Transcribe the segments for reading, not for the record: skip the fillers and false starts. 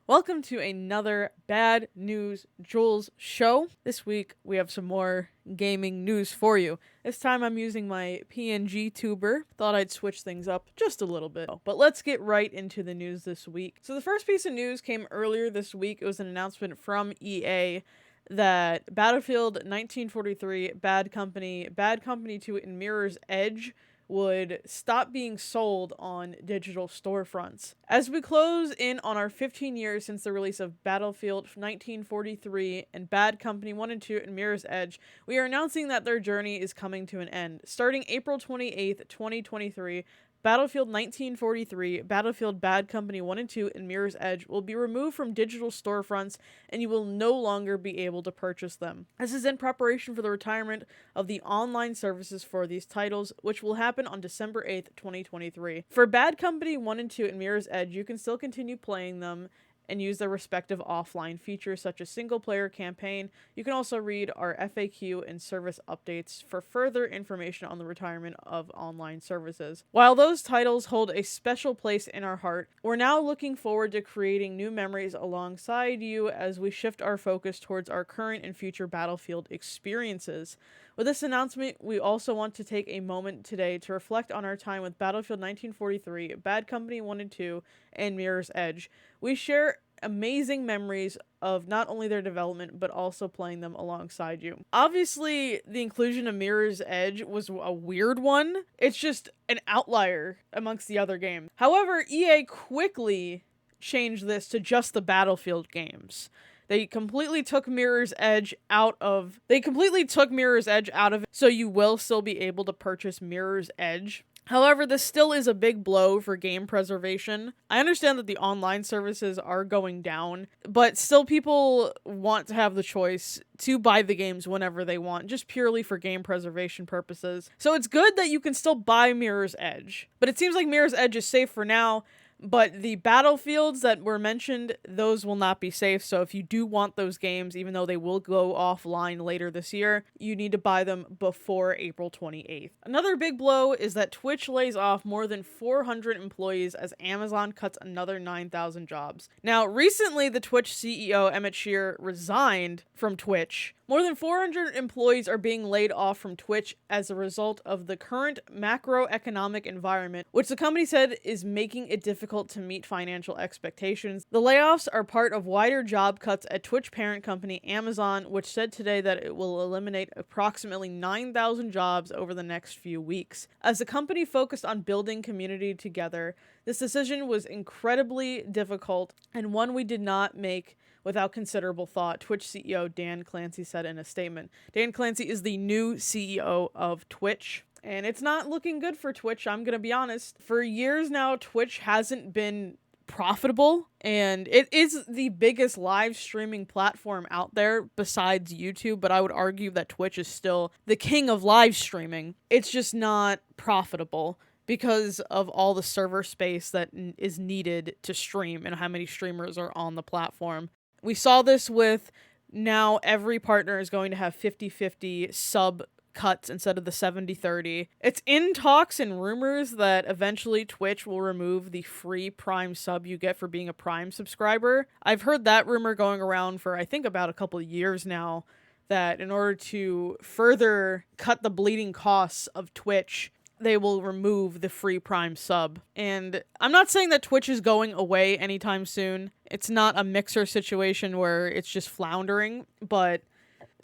Welcome to another Bad News Jules show. This week we have some more gaming news for you. This time I'm using my PNG tuber. Thought I'd switch things up just a little bit. But let's get right into the news this week. So the first piece of news came earlier this week. It was an announcement from EA that Battlefield 1943, Bad Company 2, and Mirror's Edge would stop being sold on digital storefronts. As we close in on our 15 years since the release of Battlefield 1943 and Bad Company 1 and 2 and Mirror's Edge, we are announcing that their journey is coming to an end. Starting April 28th, 2023, Battlefield 1943, Battlefield Bad Company 1 and 2, and Mirror's Edge will be removed from digital storefronts, and you will no longer be able to purchase them. This is in preparation for the retirement of the online services for these titles, which will happen on December 8th, 2023. For Bad Company 1 and 2 and Mirror's Edge, you can still continue playing them and use their respective offline features such as single-player campaign. You can also read our FAQ and service updates for further information on the retirement of online services. While those titles hold a special place in our heart, we're now looking forward to creating new memories alongside you as we shift our focus towards our current and future Battlefield experiences. With this announcement, we also want to take a moment today to reflect on our time with Battlefield 1943, Bad Company 1 and 2, and Mirror's Edge. We share amazing memories of not only their development, but also playing them alongside you. Obviously, the inclusion of Mirror's Edge was a weird one. It's just an outlier amongst the other games. However, EA quickly changed this to just the Battlefield games. They completely took Mirror's Edge out of it, so you will still be able to purchase Mirror's Edge. However, this still is a big blow for game preservation. I understand that the online services are going down, but still people want to have the choice to buy the games whenever they want, just purely for game preservation purposes. So it's good that you can still buy Mirror's Edge, but it seems like Mirror's Edge is safe for now. But the battlefields that were mentioned, those will not be safe. So if you do want those games, even though they will go offline later this year, you need to buy them before April 28th. Another big blow is that Twitch lays off more than 400 employees as Amazon cuts another 9,000 jobs. Now, recently, the Twitch CEO, Emmett Shear, resigned from Twitch. More than 400 employees are being laid off from Twitch as a result of the current macroeconomic environment, which the company said is making it difficult to meet financial expectations. The layoffs are part of wider job cuts at Twitch parent company Amazon, which said today that it will eliminate approximately 9,000 jobs over the next few weeks. As the company focused on building community together, this decision was incredibly difficult and one we did not make without considerable thought, Twitch CEO Dan Clancy said in a statement. Dan Clancy is the new CEO of Twitch, and it's not looking good for Twitch, I'm gonna be honest. For years now, Twitch hasn't been profitable, and it is the biggest live streaming platform out there besides YouTube, but I would argue that Twitch is still the king of live streaming. It's just not profitable because of all the server space that is needed to stream and how many streamers are on the platform. We saw this with now every partner is going to have 50-50 sub cuts instead of the 70-30. It's in talks and rumors that eventually Twitch will remove the free Prime sub you get for being a Prime subscriber. I've heard that rumor going around for I think about a couple of years now, that in order to further cut the bleeding costs of Twitch, they will remove the free Prime sub. And I'm not saying that Twitch is going away anytime soon. It's not a Mixer situation where it's just floundering, but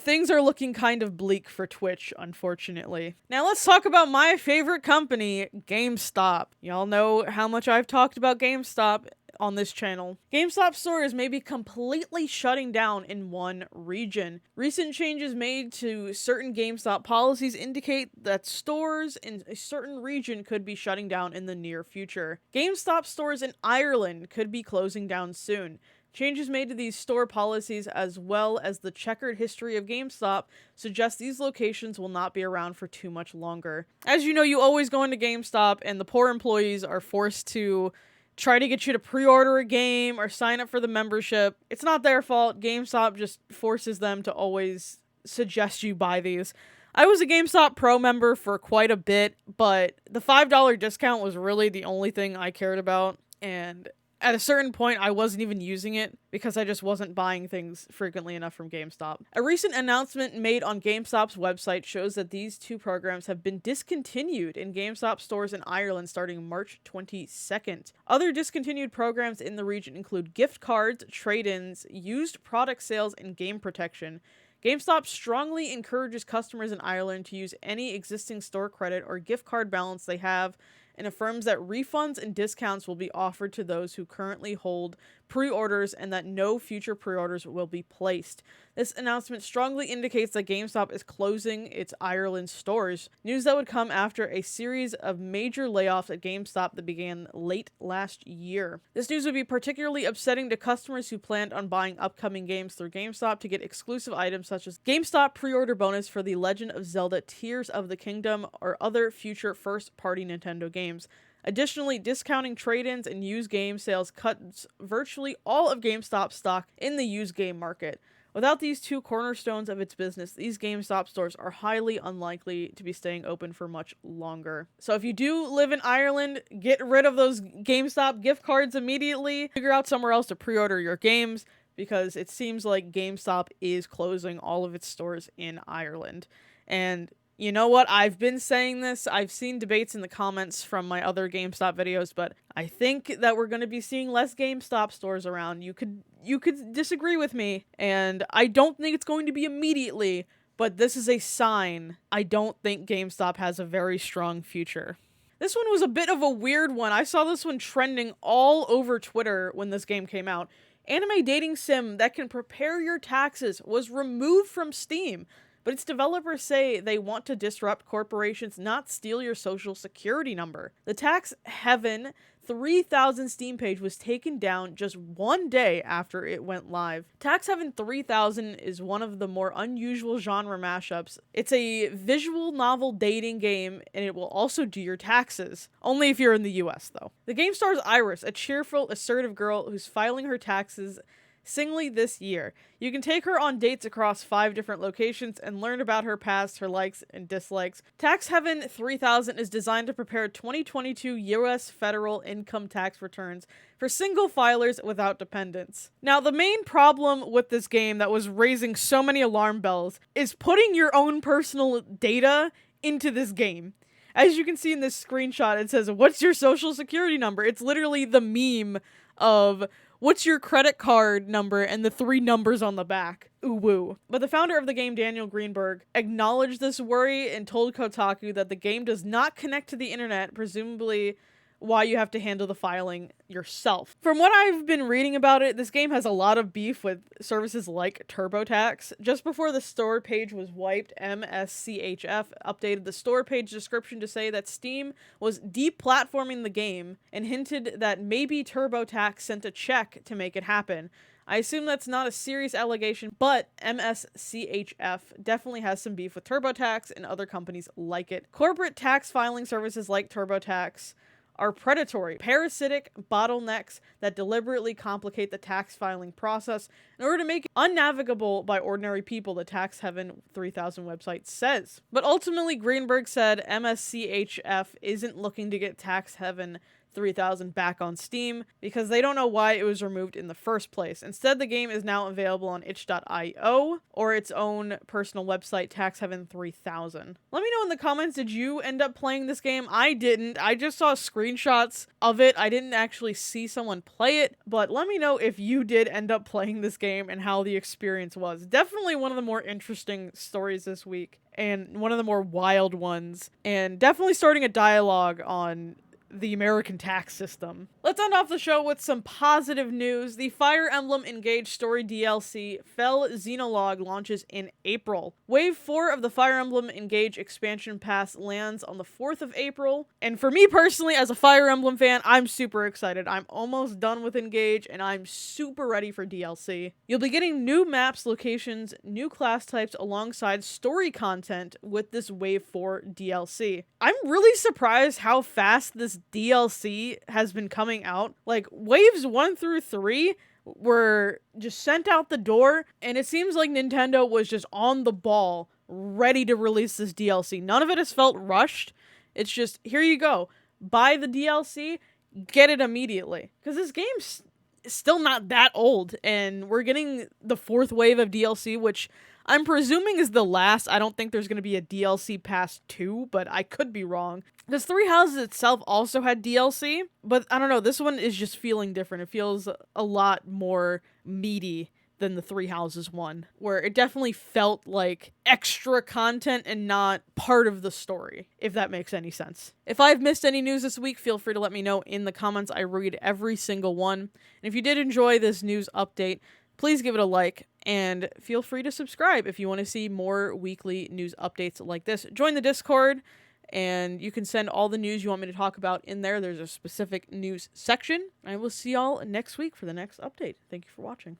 things are looking kind of bleak for Twitch, unfortunately. Now let's talk about my favorite company, GameStop. Y'all know how much I've talked about GameStop on this channel. GameStop stores may be completely shutting down in one region. Recent changes made to certain GameStop policies indicate that stores in a certain region could be shutting down in the near future. GameStop stores in Ireland could be closing down soon. Changes made to these store policies, as well as the checkered history of GameStop, suggest these locations will not be around for too much longer. As you know, you always go into GameStop and the poor employees are forced to try to get you to pre-order a game or sign up for the membership. It's not their fault. GameStop just forces them to always suggest you buy these. I was a GameStop Pro member for quite a bit, but the $5 discount was really the only thing I cared about, and At a certain point, I wasn't even using it because I just wasn't buying things frequently enough from GameStop. A recent announcement made on GameStop's website shows that these two programs have been discontinued in GameStop stores in Ireland starting March 22nd. Other discontinued programs in the region include gift cards, trade-ins, used product sales, and game protection. GameStop strongly encourages customers in Ireland to use any existing store credit or gift card balance they have, and affirms that refunds and discounts will be offered to those who currently hold pre-orders and that no future pre-orders will be placed. This announcement strongly indicates that GameStop is closing its Ireland stores, news that would come after a series of major layoffs at GameStop that began late last year. This news would be particularly upsetting to customers who planned on buying upcoming games through GameStop to get exclusive items such as GameStop pre-order bonus for The Legend of Zelda Tears of the Kingdom or other future first-party Nintendo games. Additionally, discounting trade-ins and used game sales cuts virtually all of GameStop's stock in the used game market. Without these two cornerstones of its business, these GameStop stores are highly unlikely to be staying open for much longer. So if you do live in Ireland, get rid of those GameStop gift cards immediately. Figure out somewhere else to pre-order your games, because it seems like GameStop is closing all of its stores in Ireland. And you know what? I've been saying this. I've seen debates in the comments from my other GameStop videos, but I think that we're going to be seeing less GameStop stores around. You could disagree with me, and I don't think it's going to be immediately, but this is a sign. I don't think GameStop has a very strong future. This one was a bit of a weird one. I saw this one trending all over Twitter when this game came out. Anime dating sim that can prepare your taxes was removed from Steam, but its developers say they want to disrupt corporations, not steal your social security number. The Tax Heaven 3000 Steam page was taken down just one day after it went live. Tax Heaven 3000 is one of the more unusual genre mashups. It's a visual novel dating game, and it will also do your taxes. Only if you're in the US, though. The game stars Iris, a cheerful, assertive girl who's filing her taxes singly this year. You can take her on dates across 5 different locations and learn about her past, her likes and dislikes. Tax Heaven 3000 is designed to prepare 2022 US federal income tax returns for single filers without dependents. Now, the main problem with this game that was raising so many alarm bells is putting your own personal data into this game. As you can see in this screenshot, it says, "What's your social security number?" It's literally the meme of what's your credit card number and the 3 numbers on the back. Ooh woo. But the founder of the game, Daniel Greenberg, acknowledged this worry and told Kotaku that the game does not connect to the internet, presumably why you have to handle the filing yourself. From what I've been reading about it, this game has a lot of beef with services like TurboTax. Just before the store page was wiped, MSCHF updated the store page description to say that Steam was deplatforming the game and hinted that maybe TurboTax sent a check to make it happen. I assume that's not a serious allegation, but MSCHF definitely has some beef with TurboTax and other companies like it. Corporate tax filing services like TurboTax are predatory, parasitic bottlenecks that deliberately complicate the tax filing process in order to make it unnavigable by ordinary people, the Tax Heaven 3000 website says. But ultimately, Greenberg said MSCHF isn't looking to get Tax Heaven 3000 back on Steam because they don't know why it was removed in the first place. Instead, the game is now available on itch.io or its own personal website, Tax Heaven 3000. Let me know in the comments, did you end up playing this game? I didn't. I just saw screenshots of it. I didn't actually see someone play it, but let me know if you did end up playing this game and how the experience was. Definitely one of the more interesting stories this week and one of the more wild ones, and definitely starting a dialogue on the American tax system. Let's end off the show with some positive news. The Fire Emblem Engage Story DLC Fell Xenologue launches in April. Wave 4 of the Fire Emblem Engage expansion pass lands on the 4th of April. And for me personally, as a Fire Emblem fan, I'm super excited. I'm almost done with Engage, and I'm super ready for DLC. You'll be getting new maps, locations, new class types alongside story content with this Wave 4 DLC. I'm really surprised how fast this DLC has been coming out. Like, waves 1 through 3 were just sent out the door, and it seems like Nintendo was just on the ball, ready to release this DLC. None of it has felt rushed. It's just, here you go. Buy the DLC, get it immediately. Because this game's still not that old, and we're getting the 4th wave of DLC, which I'm presuming is the last. I don't think there's going to be a DLC past 2, but I could be wrong. Because Three Houses itself also had DLC, but I don't know, this one is just feeling different. It feels a lot more meaty than the Three Houses one, where it definitely felt like extra content and not part of the story, if that makes any sense. If I've missed any news this week, feel free to let me know in the comments. I read every single one. And if you did enjoy this news update, please give it a like, and feel free to subscribe if you want to see more weekly news updates like this. Join the Discord, and you can send all the news you want me to talk about in there. There's a specific news section. I will see y'all next week for the next update. Thank you for watching.